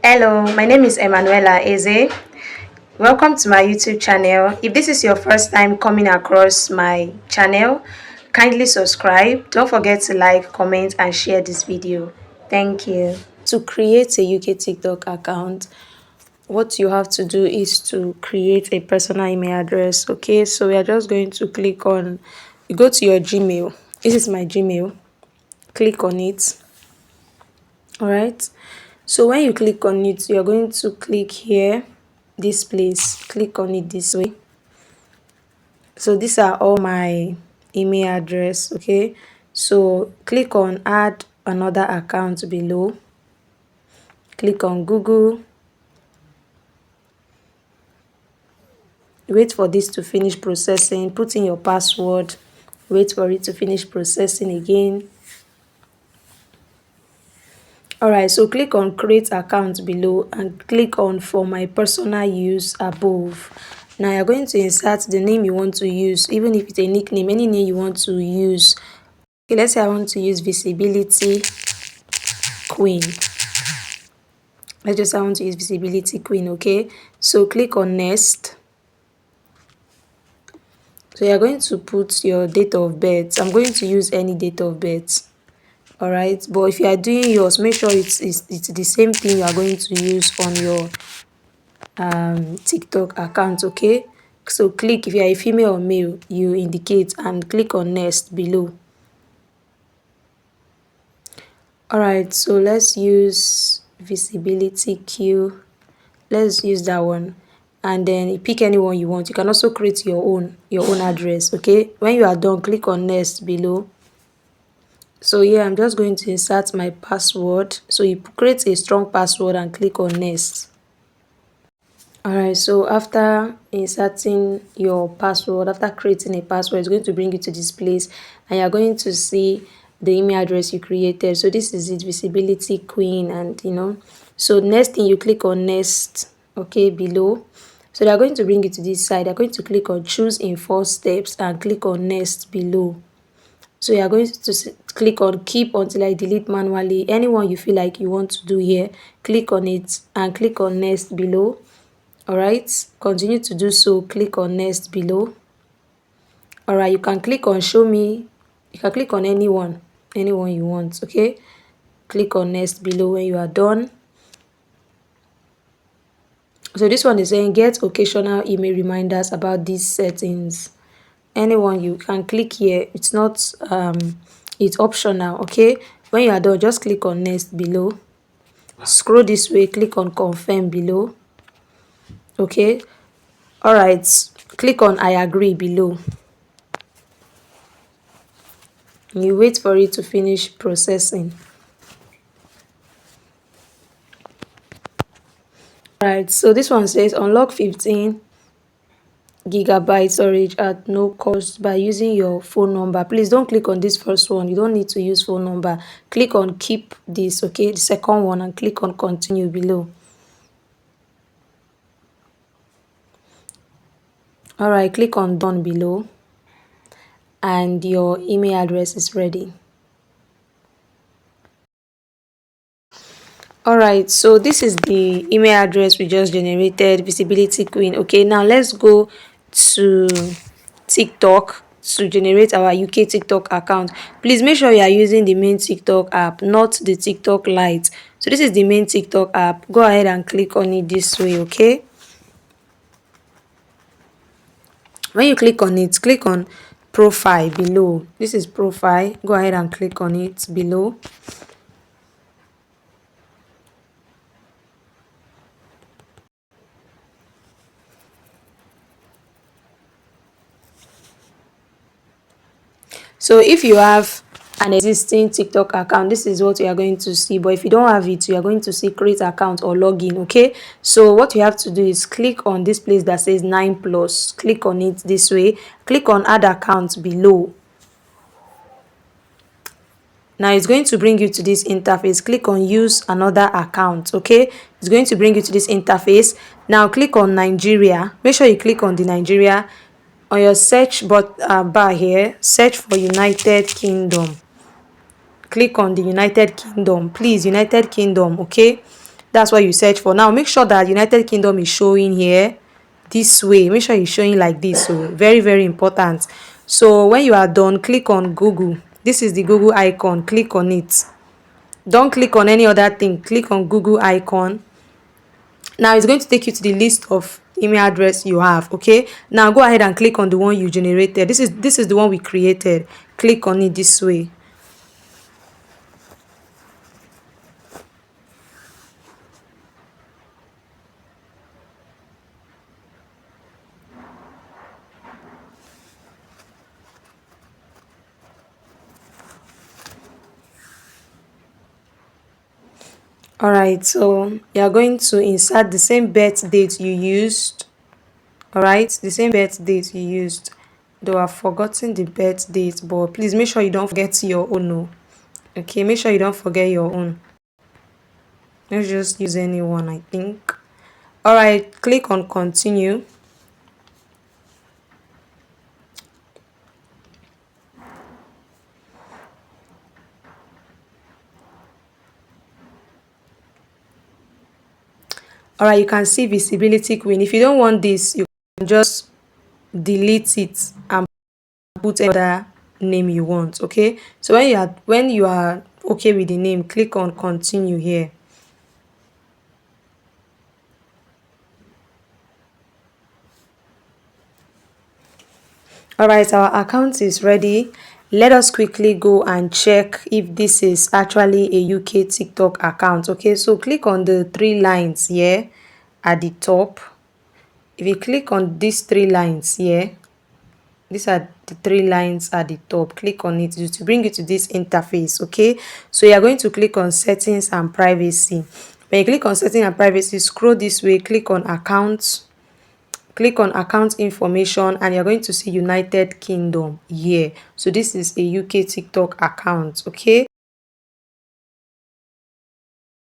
Hello, my name is Emanuela Eze. Welcome to my YouTube channel. If this is your first time coming across my channel, kindly subscribe. Don't forget to like, comment, and share this video. Thank you. To create a UK TikTok account, what you have to do is to create a personal email address. Okay, so we are just going to click on, you go to your Gmail. This is my Gmail. Click on it. All right, so when you click on it, you're going to click here, this place, click on it this way. So these are all my email address. Okay, so click on add another account below, click on Google, wait for this to finish processing, put in your password, wait for it to finish processing again. Alright, so click on create account below and click on for my personal use above. Now you're going to insert the name you want to use, even if it's a nickname, any name you want to use. Okay, let's say I want to use visibility queen. Let's just say I want to use visibility queen. Okay, so click on next. So you're going to put your date of birth. I'm going to use any date of birth. All right, but if you are doing yours, make sure it's the same thing you are going to use on your TikTok account. Okay, so click, if you are a female or male, you indicate and click on next below. All right, so let's use visibility q. Let's use that one, and then you pick anyone you want. You can also create your own address. Okay, when you are done, click on next below. So yeah, I'm just going to insert my password. So you create a strong password and click on next. Alright, so after inserting your password, after creating a password, it's going to bring you to this place and you're going to see the email address you created. So this is it, visibility queen, and so next thing you click on next, okay, below. So they're going to bring you to this side. They're going to click on choose in 4 steps and click on next below. So you are going to click on keep until I delete manually. Anyone you feel like you want to do here, click on it and click on next below. All right, continue to do so. Click on next below. All right, you can click on show me. You can click on anyone you want. Okay, click on next below when you are done. So this one is saying get occasional email reminders about these settings. Anyone you can click here. It's not it's optional. Okay, when you are done, just click on next below. Scroll this way, click on confirm below. Okay, all right, click on I agree below. You wait for it to finish processing. Right, so this one says unlock 15 gigabyte storage at no cost by using your phone number. Please don't click on this first one. You don't need to use phone number. Click on keep this, okay, the second one, and click on continue below. All right, click on done below and your email address is ready. All right, so this is the email address we just generated, visibility queen. Okay, now let's go to TikTok to generate our UK TikTok account. Please make sure you are using the main TikTok app, not the TikTok Lite. So this is the main TikTok app. Go ahead and click on it this way. Okay, when you click on it, click on profile below. This is profile. Go ahead and click on it below. So if you have an existing TikTok account, this is what you are going to see. But if you don't have it, you are going to see create account or login. Okay, so what you have to do is click on this place that says 9+. Click on it this way. Click on add account below. Now it's going to bring you to this interface. Click on use another account. Okay, it's going to bring you to this interface. Now click on Nigeria. Make sure you click on the Nigeria. On your search bar here, search for United Kingdom. Click on the United Kingdom, please, United Kingdom. Okay, That's what you search for. Now make sure that United Kingdom is showing here this way. Make sure it's showing like this. So very, very important. So when you are done, click on Google. This is the Google icon. Click on it. Don't click on any other thing. Click on Google icon. Now it's going to take you to the list of email address you have. Okay, now go ahead and click on the one you generated. This is the one we created. Click on it this way. All right, so you're going to insert the same birth date you used. All right, the same birth date you used. Though I've forgotten the birth date, but please make sure you don't forget your own. No. Okay, make sure you don't forget your own. Let's just use anyone, I think. All right, click on continue. All right, you can see visibility queen. If you don't want this, you can just delete it and put any other name you want. Okay, so when you are okay with the name, click on continue here. All right, our account is ready. Let us quickly go and check if this is actually a UK TikTok account. Okay, so click on the three lines here at the top. If you click on these three lines here, these are the three lines at the top. Click on it to bring you to this interface. Okay, so you are going to click on settings and privacy. When you click on settings and privacy, scroll this way, click on accounts. Click on account information and you're going to see United Kingdom here. So this is a UK TikTok account. Okay,